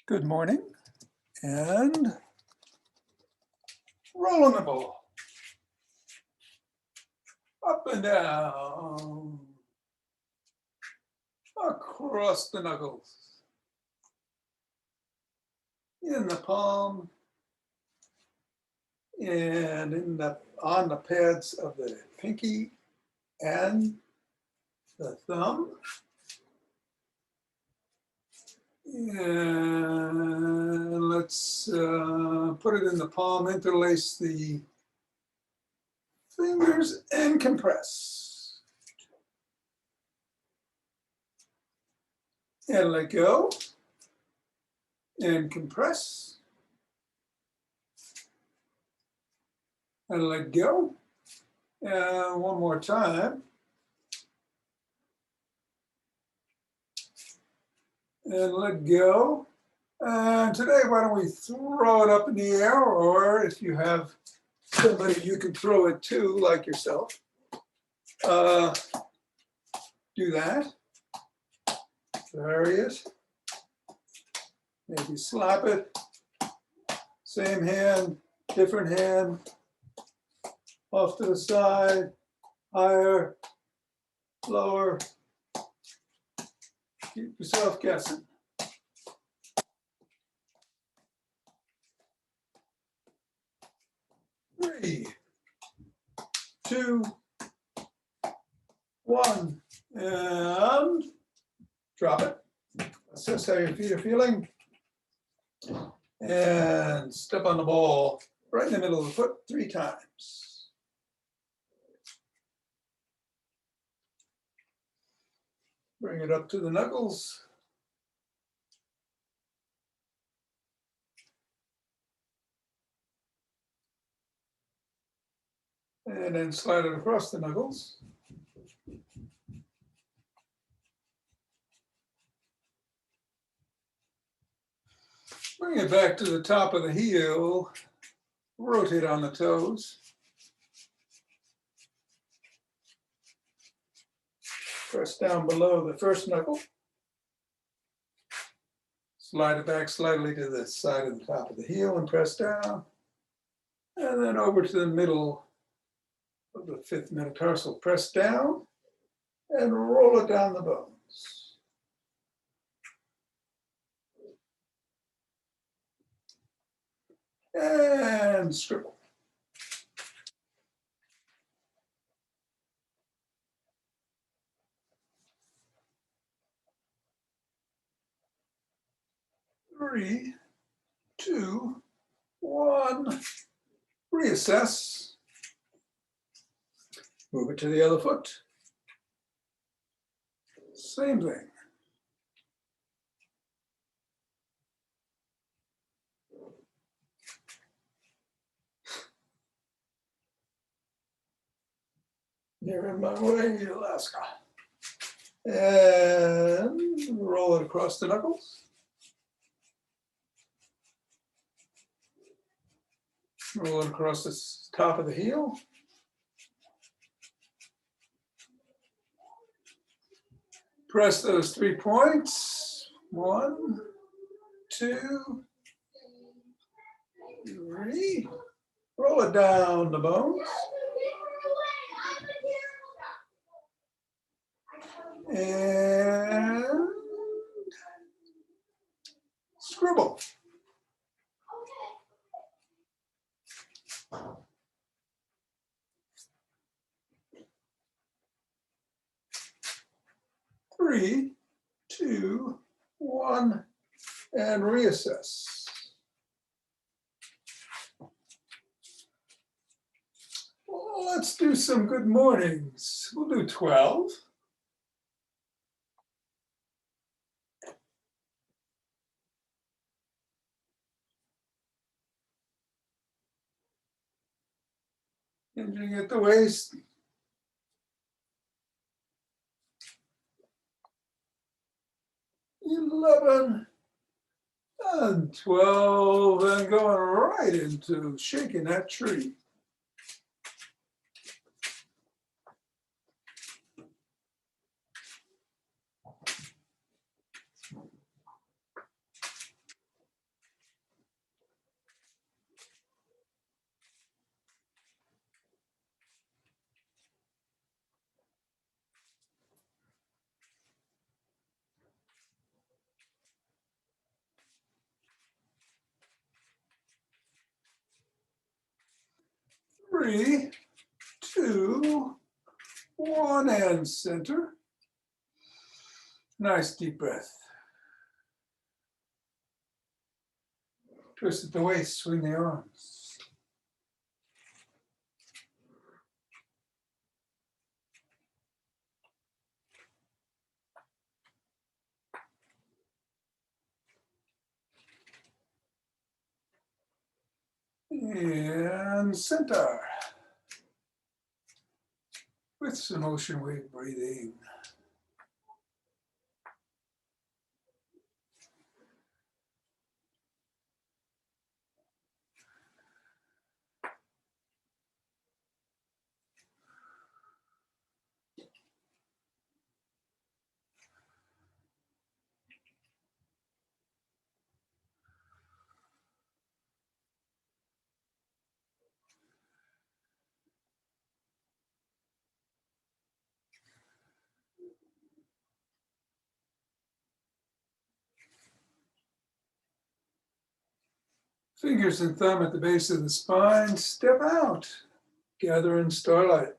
Good morning, and rolling the ball. Up and down, across the knuckles, in the palm, and on the pads of the pinky and the thumb. And let's put it in the palm, interlace the fingers and compress. And let go and compress. And let go. And one more time. And let go. And today, why don't we throw it up in the air, or if you have somebody you can throw it to, like yourself, do that. There he is. Maybe slap it. Same hand, different hand. Off to the side, higher, lower. Keep yourself guessing. Three, two, one, and drop it. Assess how your feet are feeling. And step on the ball right in the middle of the foot 3 times. Bring it up to the knuckles. And then slide it across the knuckles. Bring it back to the top of the heel. Rotate on the toes. Press down below the first knuckle. Slide it back slightly to the side of the top of the heel and press down. And then over to the middle of the 5th metatarsal. Press down and roll it down the bones. And scribble. Three, two, one. Reassess. Move it to the other foot. Same thing. You're in my way, Alaska. And roll it across the knuckles. Roll it across the top of the heel. Press those 3 points. 1, 2, 3. Roll it down the bones. And scribble. Three, two, one, and reassess. Well, let's do some good mornings. We'll do 12. Hinging at the waist. $11 and $12, and going right into shaking that tree. 3, 2, 1, and center. Nice deep breath. Twist at the waist, swing the arms. And center. With some ocean wave breathing. Fingers and thumb at the base of the spine, step out, gather in starlight.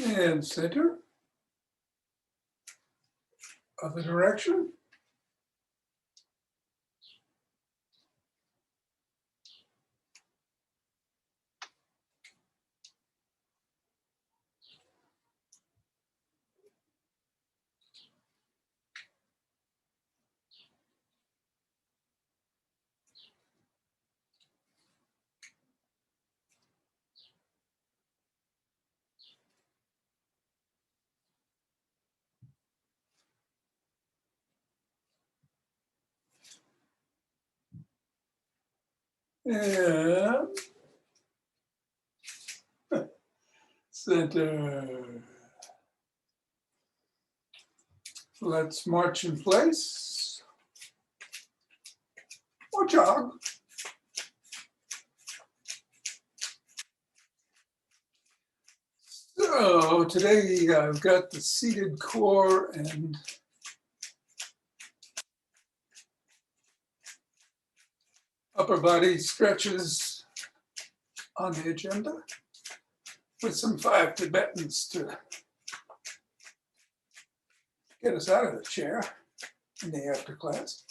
And center. Other direction. And center. Let's march in place or jog. So today I've got the seated core and upper body stretches on the agenda with some Five Tibetans to get us out of the chair in the after class.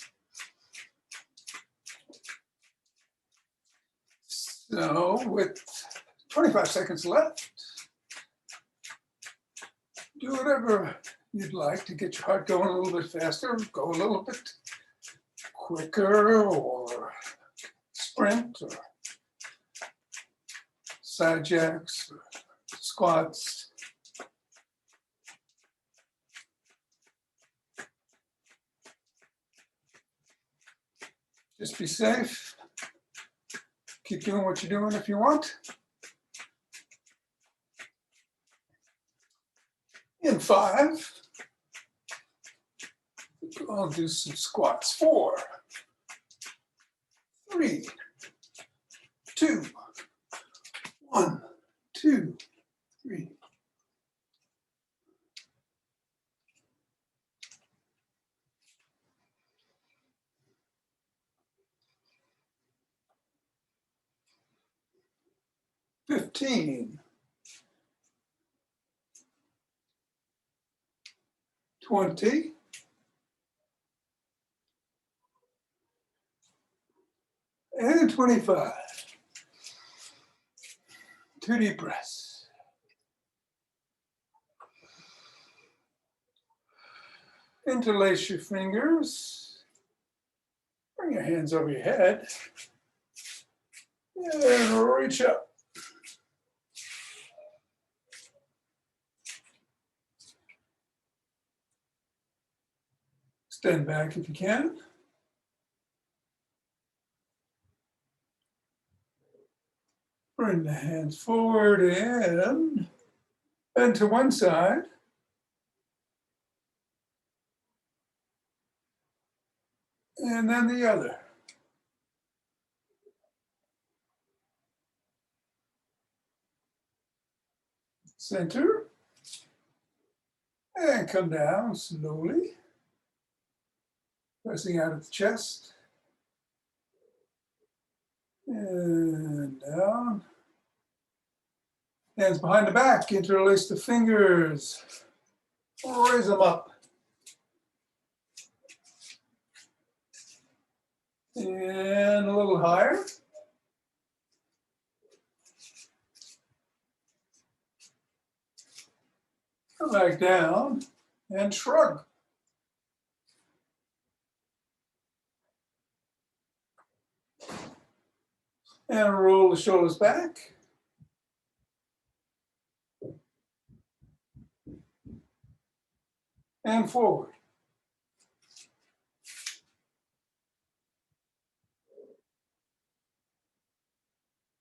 So with 25 seconds left, do whatever you'd like to get your heart going a little bit faster, go a little bit quicker, or sprint, or side jacks, or squats. Just be safe. Keep doing what you're doing if you want. In 5, I'll do some squats. 4, 3, 2, 1, 2, 3. $15, 20, and 25. 2 deep breaths. Interlace your fingers. Bring your hands over your head. And reach up. Stand back if you can. Bring the hands forward and to one side. And then the other. Center. And come down slowly. Pressing out of the chest. And down. Hands behind the back. Interlace the fingers. Raise them up. And a little higher. Come back down and shrug. And roll the shoulders back. And forward.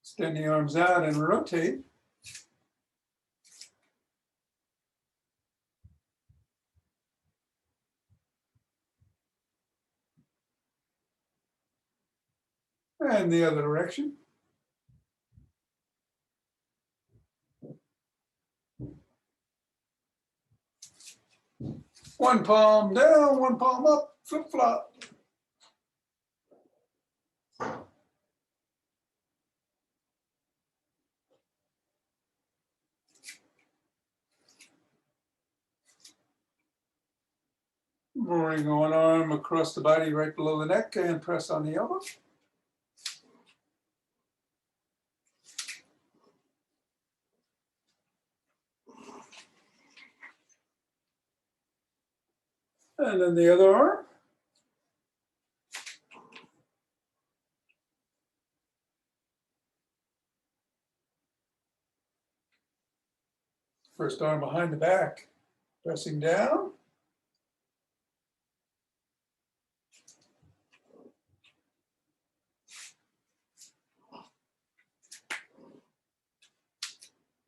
Extend the arms out and rotate. And the other direction. One palm down, one palm up, flip flop. Bring one arm across the body right below the neck and press on the elbow. And then the other arm. First arm behind the back, pressing down.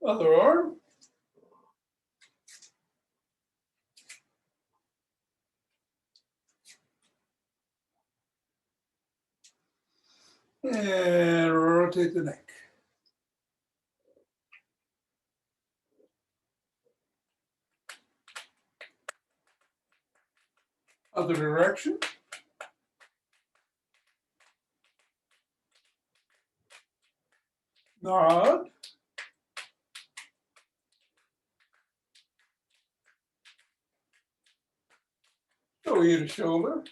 Other arm. And rotate the neck. Other direction. Nod. Shoulder to shoulder.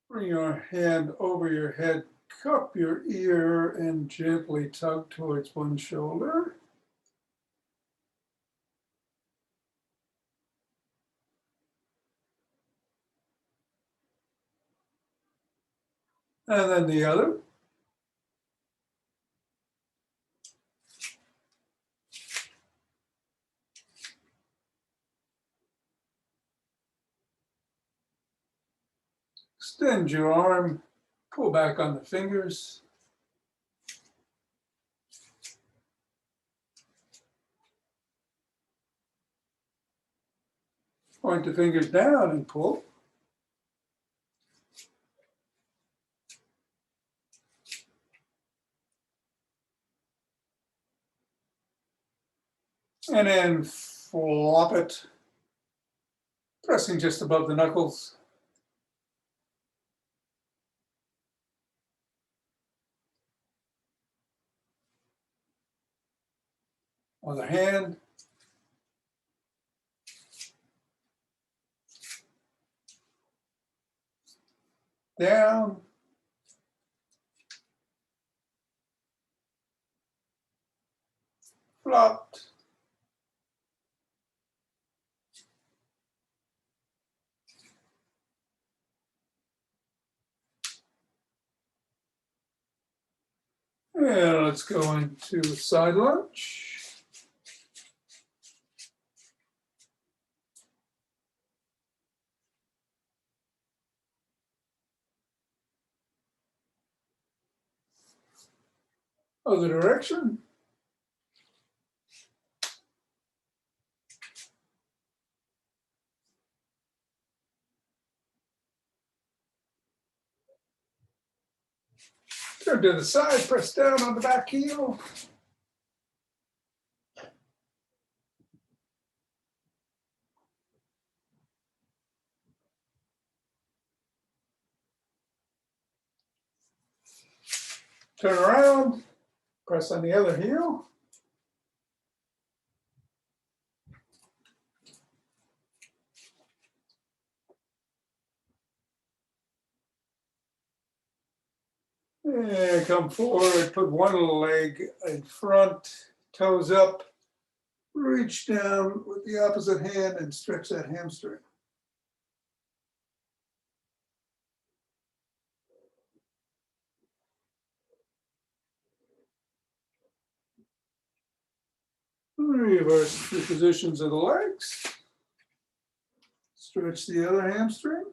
Bring your hand over your head, cup your ear, and gently tug towards one shoulder. And then the other. Extend your arm, pull back on the fingers. Point the fingers down and pull. And then flop it, pressing just above the knuckles. Other hand. Down. Flopped. And let's go into side lunge. Other direction. Turn to the side, press down on the back heel. Turn around, press on the other heel. And come forward, put one leg in front, toes up, reach down with the opposite hand and stretch that hamstring. Reverse the positions of the legs. Stretch the other hamstring.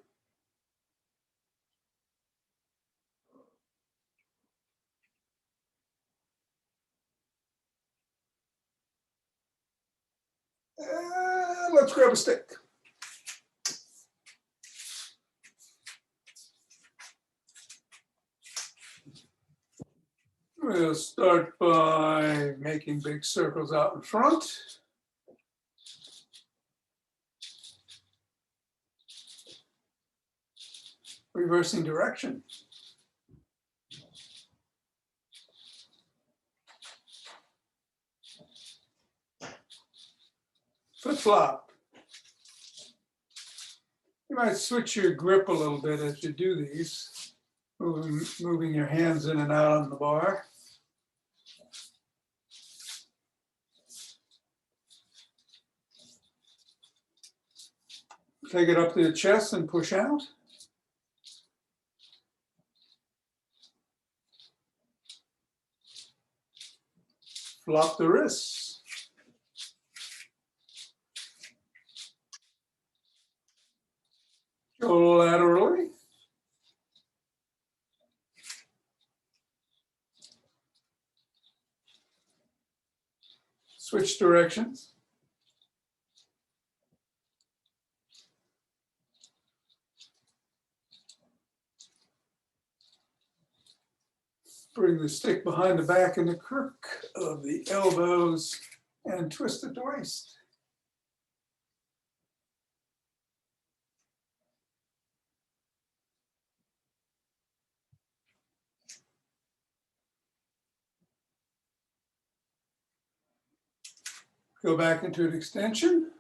And let's grab a stick. We'll start by making big circles out in front. Reversing direction. Flip flop. You might switch your grip a little bit as you do these, moving your hands in and out on the bar. Take it up to the chest and push out. Flop the wrists. Go laterally. Switch directions. Bring the stick behind the back and the crook of the elbows and twist at the waist. Go back into an extension.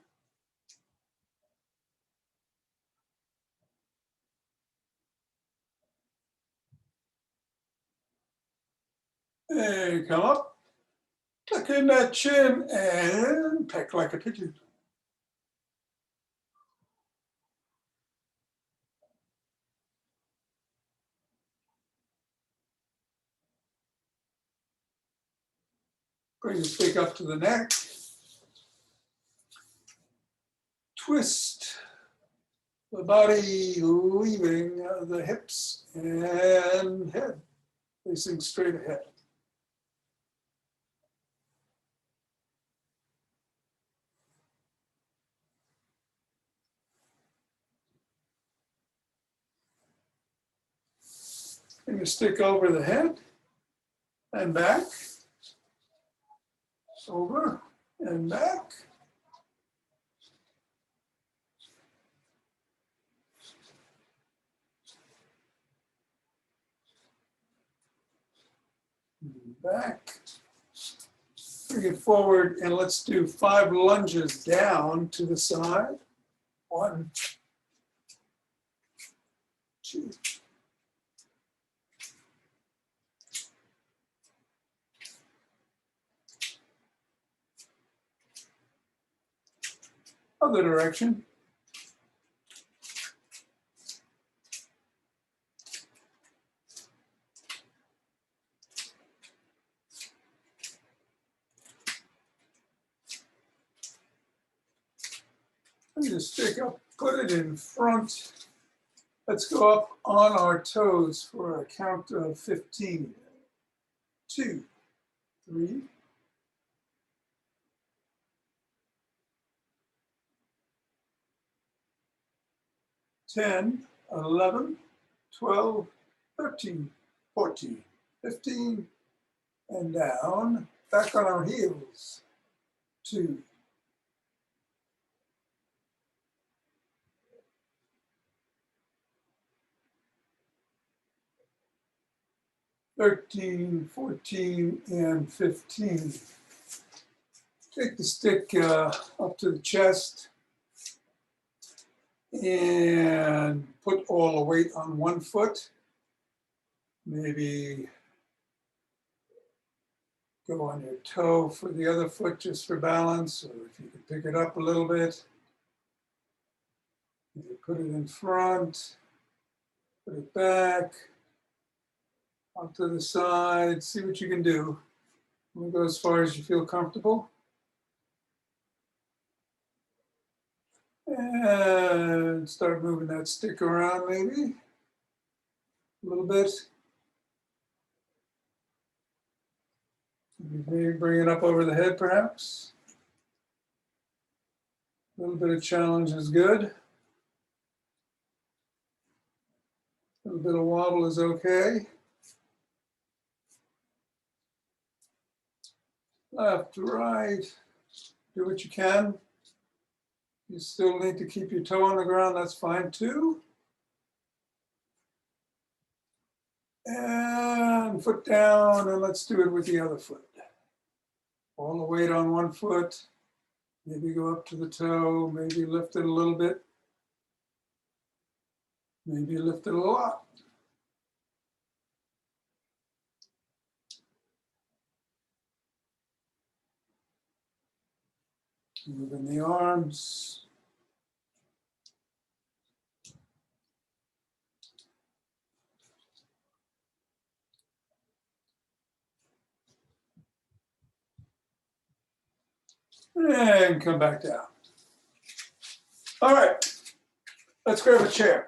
And come up, tuck in that chin and peck like a pigeon. Bring the stick up to the neck. Twist the body, leaving the hips and head, facing straight ahead. Bring the stick over the head and back, over and back. Back. Bring it forward and let's do 5 lunges down to the side. 1, 2. Other direction. Bring the stick up, put it in front. Let's go up on our toes for a count of 15. 2, 3, 10, 11, 12, 13, 14, 15, and down, back on our heels, 2, 13, 14, and 15. Take the stick up to the chest and put all the weight on one foot. Maybe go on your toe for the other foot just for balance, or if you could pick it up a little bit. You put it in front, put it back, up to the side, see what you can do. We'll go as far as you feel comfortable. And start moving that stick around maybe a little bit. Maybe bring it up over the head perhaps. A little bit of challenge is good. A little bit of wobble is okay. Left, right, do what you can. You still need to keep your toe on the ground, that's fine too. And foot down, and let's do it with the other foot. All the weight on one foot, maybe go up to the toe, maybe lift it a little bit, maybe lift it a lot. Moving the arms. And come back down. All right, let's grab a chair.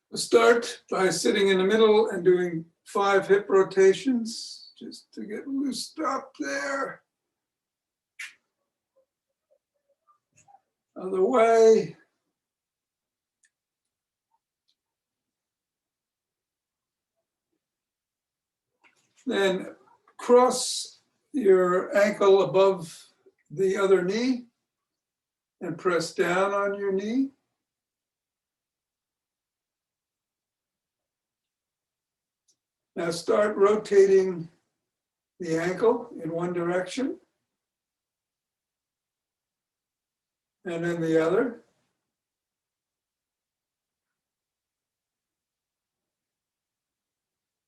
We'll start by sitting in the middle and doing 5 hip rotations, just to get loosed up there. Other way. Then cross your ankle above the other knee and press down on your knee. Now start rotating the ankle in one direction and then the other.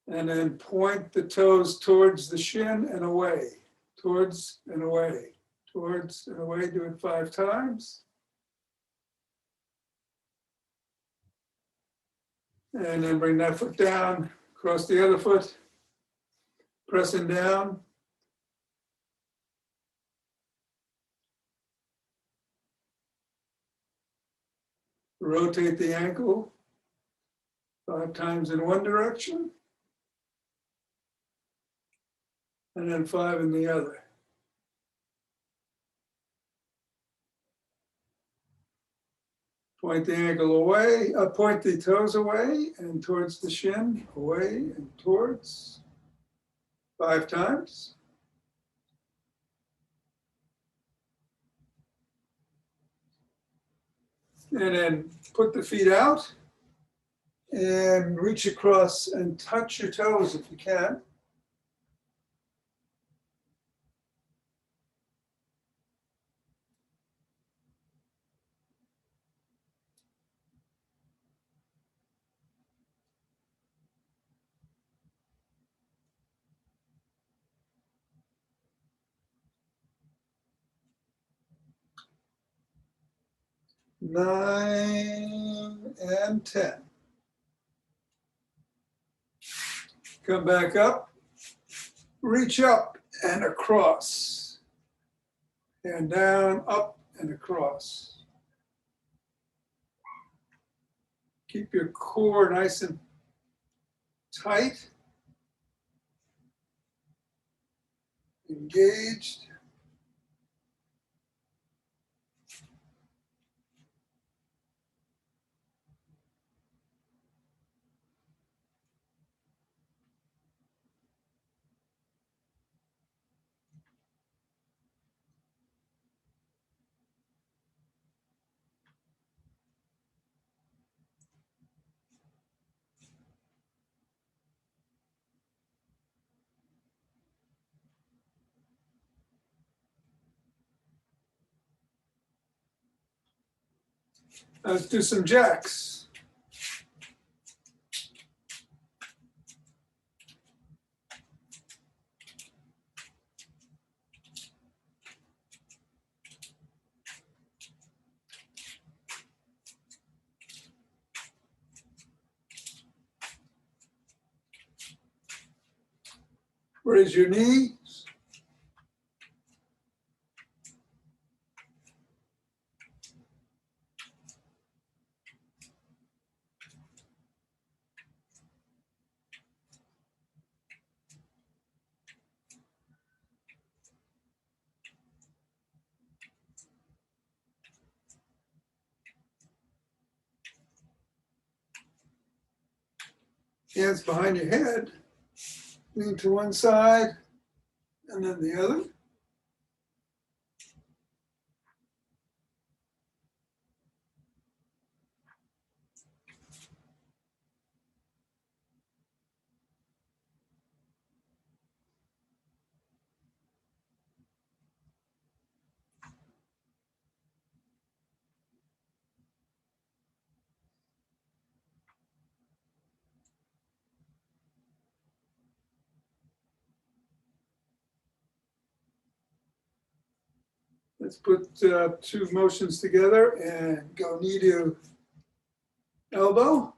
And then point the toes towards the shin and away, towards and away, towards and away. Do it 5 times. And then bring that foot down, cross the other foot, pressing down. Rotate the ankle 5 times in one direction, and then 5 in the other. Point the ankle away, point the toes away and towards the shin, away and towards, 5 times. And then put the feet out and reach across and touch your toes if you can. Nine and 10. Come back up, reach up and across. and down, up, and across. Keep your core nice and tight, engaged. Let's do some jacks. Raise your knees. Hands behind your head. Lean to one side and then the other. Let's put two motions together and go knee to elbow.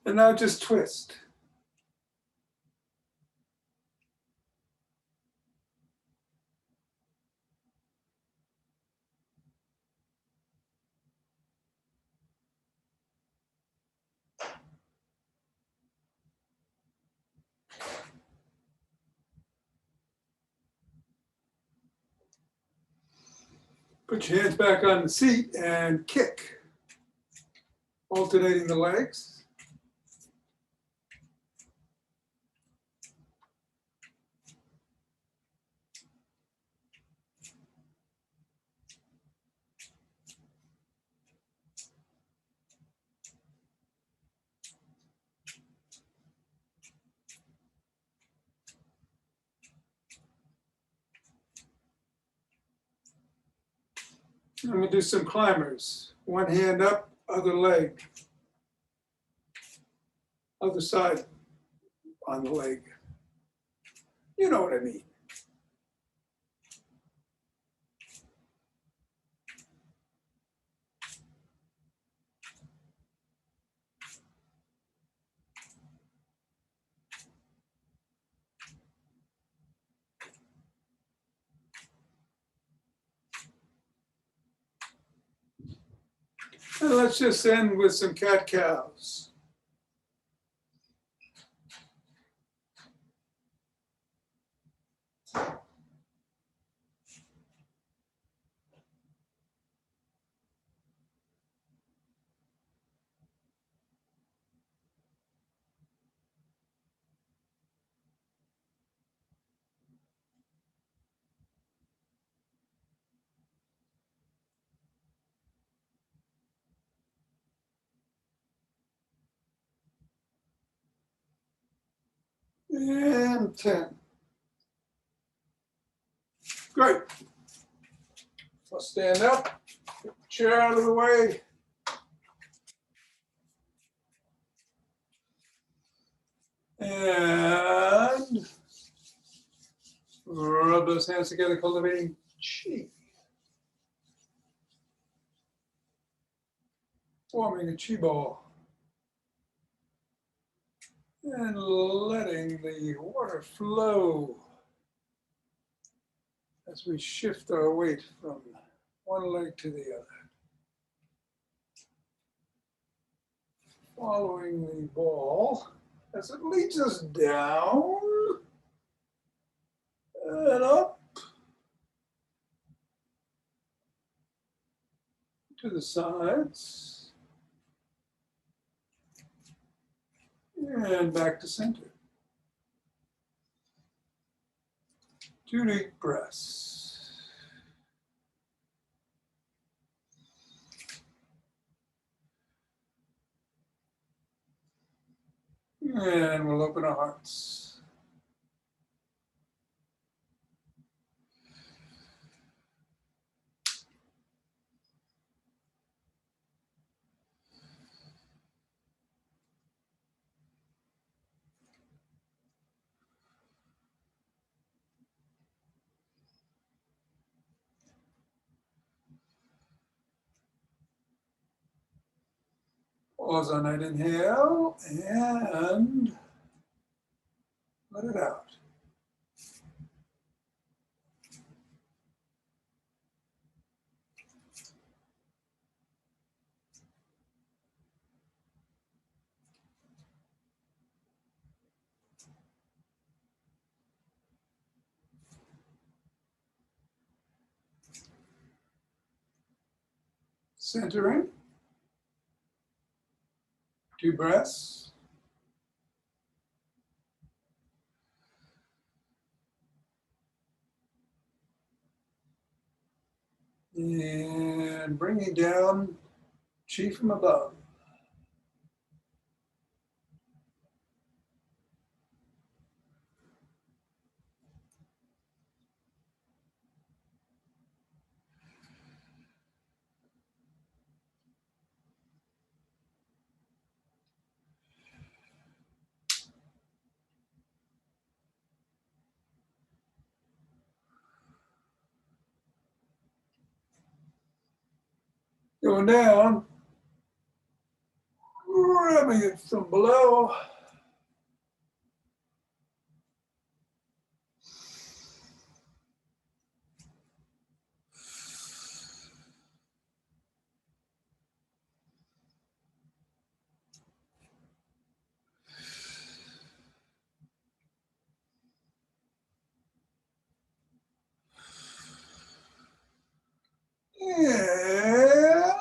And now just twist. Put your hands back on the seat and kick, alternating the legs. And we'll do some climbers. One hand up, other leg. Other side on the leg. You know what I mean. And let's just end with some cat-cows. And 10. Great. So stand up. Get the chair out of the way. And rub those hands together, cultivating chi. Forming a chi ball. And letting the water flow as we shift our weight from one leg to the other. Following the ball as it leads us down and up to the sides and back to center. 2 deep breaths. And we'll open our hearts. Pause on that inhale and let it out. Centering. 2 breaths. And bringing down chi from above. Going down, grabbing it from below. And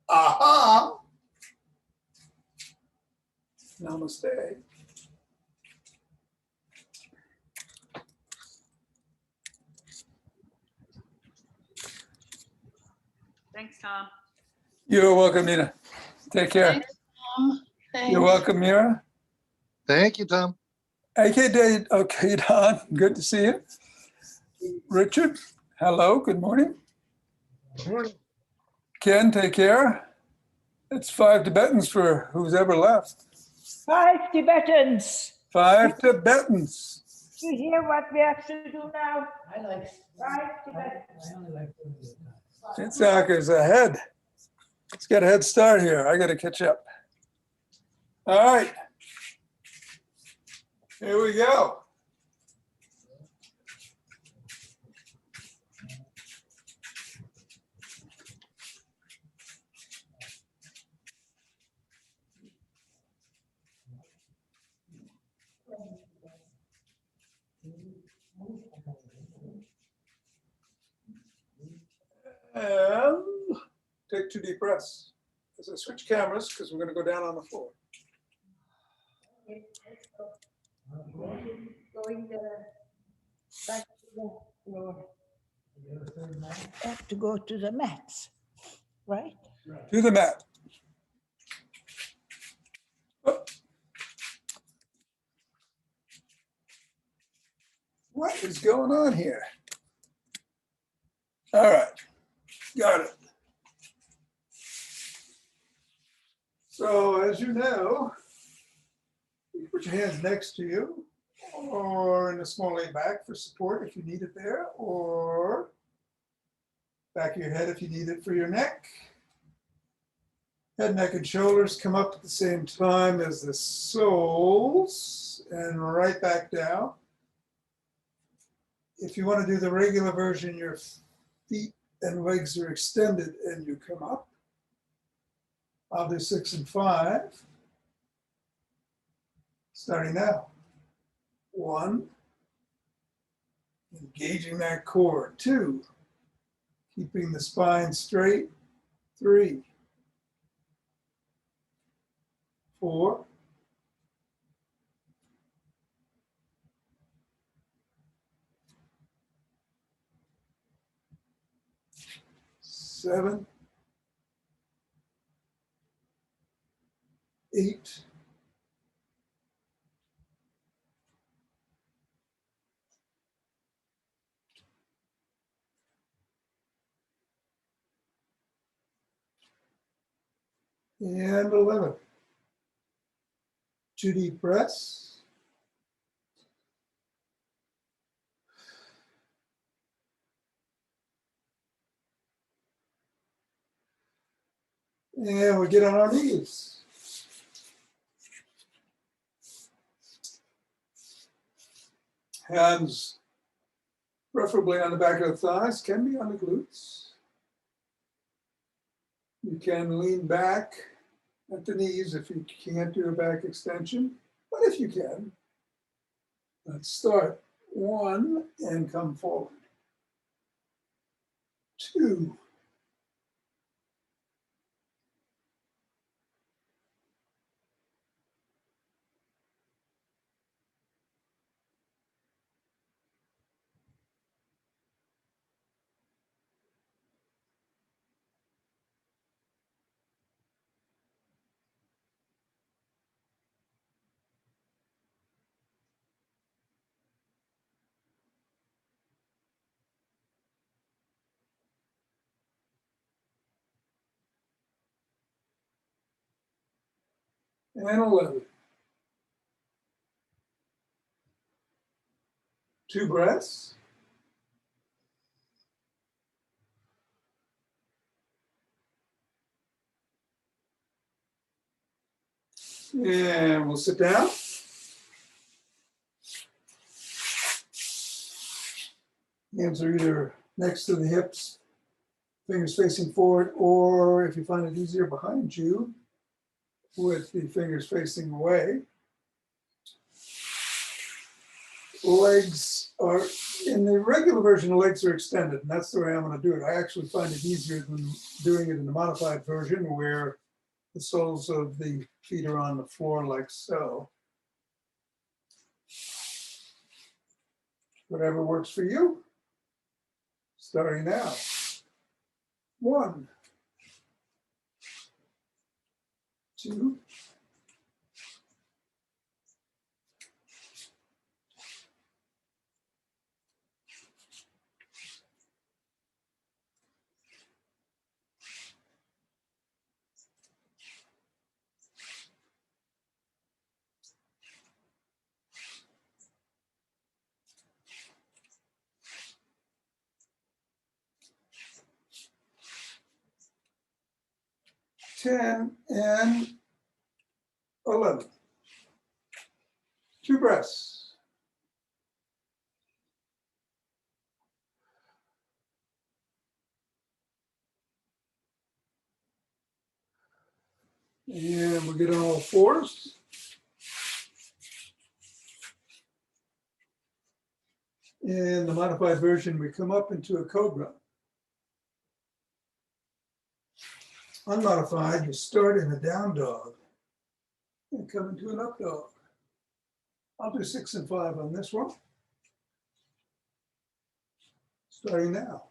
aha! Namaste. Thanks, Tom. You're welcome, Nina. Take care. Thanks, Tom. Thanks. You're welcome, Mira. Thank you, Tom. Okay, okay, Don. Good to see you. Richard, hello. Good morning. Ken, take care. It's 5 Tibetans for who's ever left. 5 Tibetans. 5 Tibetans. You hear what we have to do now? I like. 5 Tibetans. I only like doing it. Itzhak is ahead. Let's get a head start here. I got to catch up. All right. Here we go. And take 2 deep breaths. As I switch cameras, because we're going to go down on the floor. Going back to the floor. Have to go to the mats, right? To the mat. Oh. What is going on here? All right. Got it. So as you know, you put your hands next to you or in a small lay back for support if you need it there, or back of your head if you need it for your neck. Head, neck, and shoulders come up at the same time as the soles and right back down. If you want to do the regular version, your feet and legs are extended and you come up. I'll do 6 and 5. Starting now. 1, engaging that core. 2, keeping the spine straight. 3, 4, 7, 8, 11. 2 deep breaths. And we get on our knees. Hands preferably on the back of the thighs, can be on the glutes. You can lean back at the knees if you can't do a back extension, but if you can, let's start. 1 and come forward. 2, and 11. 2 breaths. And we'll sit down. Hands are either next to the hips, fingers facing forward, or if you find it easier, behind you with the fingers facing away. Legs are, in the regular version, the legs are extended, and that's the way I'm going to do it. I actually find it easier than doing it in the modified version where the soles of the feet are on the floor like so. Whatever works for you. Starting now. 1, 2, 10, and 11. 2 breaths. And we'll get on all fours. In the modified version, we come up into a cobra. Unmodified, you start in a down dog and come into an up dog. I'll do 6 and 5 on this one. Starting now.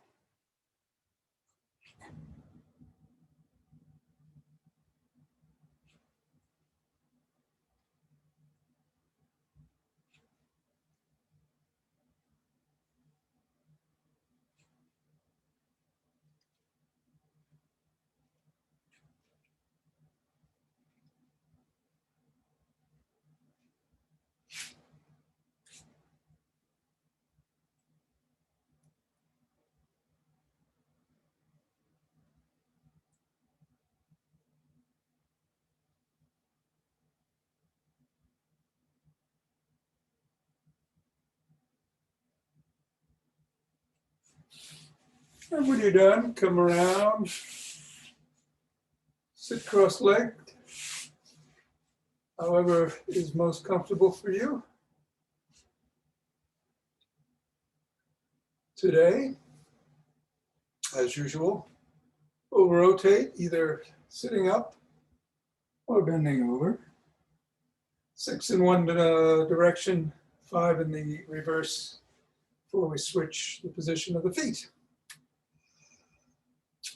And when you're done, come around, sit cross-legged, however is most comfortable for you. Today, as usual, we'll rotate either sitting up or bending over. 6 in one direction, 5 in the reverse before we switch the position of the feet.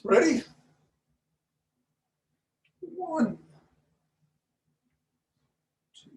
Ready? 1, 2.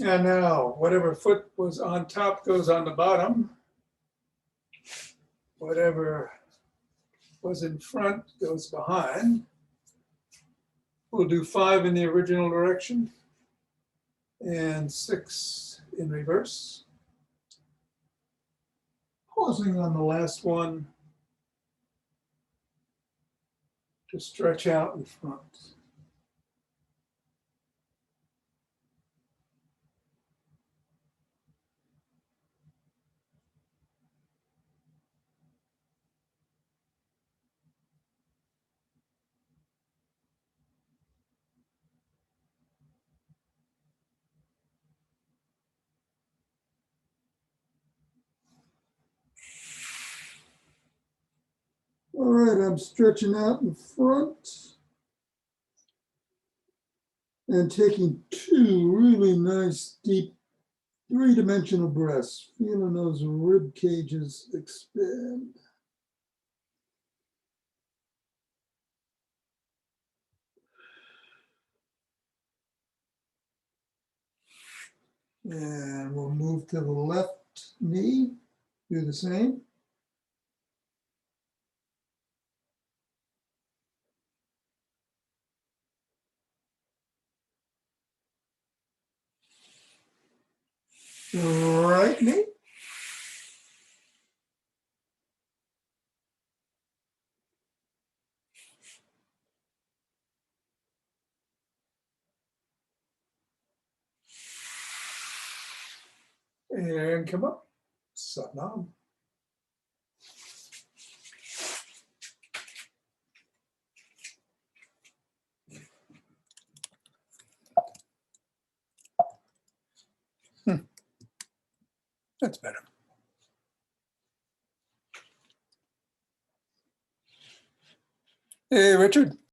And now, whatever foot was on top goes on the bottom. Whatever was in front goes behind. We'll do 5 in the original direction and 6 in reverse. Pausing on the last one to stretch out in front. All right, I'm stretching out in front and taking 2 really nice, deep, 3-dimensional breaths, feeling those rib cages expand. And we'll move to the left knee, do the same. Right knee. And come up, Satnam. That's better. Hey, Richard.